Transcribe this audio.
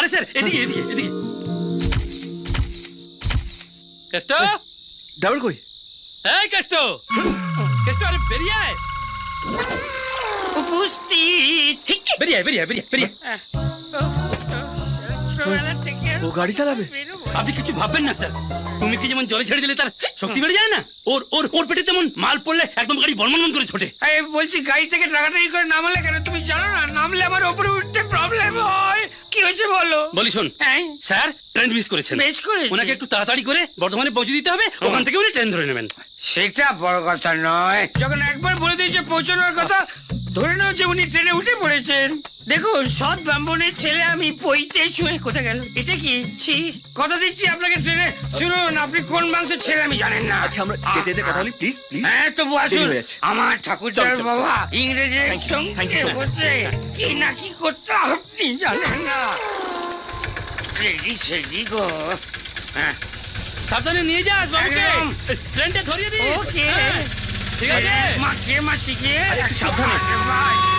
আরে স্যার এদিকে এদিকে এদিকে। কেষ্ট, ড্রাইভার কই? এই কেষ্ট, কেষ্ট আরে বেরিয়ে আয়। উপস্থিত। বেরিয়ে আয়, বেরিয়ে আয়, বেরিয়ে বেরিয়ে। ছোটবেলা থেকে ও গাড়ি চালাবে? আপনি কিছু ভাববেন না স্যার, তুমি কি যেমন জলে ছেড়ে দিলে তার শক্তি বেড়ে যায় না, ওর ওর ওর পেটে তেমন মাল পড়লে একদম গাড়ি বনমন করে ছোটে। এই বলছি গাড়ি থেকে টাকাটাই করে নামলে কেন? তুমি জানো না নামলে আমার উপরে উঠতে প্রবলেম হয়। কি হয়েছে বলো। বলি শোন, হ্যাঁ স্যার ট্রেন মিস করেছেন। বেশ করেছি। ওনাকে একটু তাড়াতাড়ি করে বর্ধমানে পৌঁছে দিতে হবে, ওখান থেকে উনি ট্রেন ধরে নেবেন। সেটা বড় কথা নয়, যখন একবার বলে দিয়েছে পৌঁছানোর কথা, ধরে নাও যে উনি ট্রেনে উঠে পড়েছেন। দেখুন সৎ ব্রাহ্মণের ছেলে আমি পইতে ছুঁয়ে কোথায় গেল? এটা কি ছি, কথা দিচ্ছি আপনাকে ট্রেনে। শুনুন, আপনি কোন বংশের ছেলে আমি জানেন না। আচ্ছা আমরা যেতে যেতে কথা বলি, প্লিজ প্লিজ। হ্যাঁ তবু আসুন। দেরি হয়ে যাচ্ছে। আমার ঠাকুরদার চল, চল, বাবা ইংরেজের Thank you, সঙ্গে thank you so much. বসে কি না কি করতে আপনি জানেন না। রেডি সেডি গো। হ্যাঁ সাবধানে নিয়ে যাস বাবুকে, একদম। ট্রেনটা ধরিয়ে দিস। ওকে হ্যাঁ, ঠিক আছে। মা কে মা শিখিয়ে আরে একটু সাবধানে। ভাই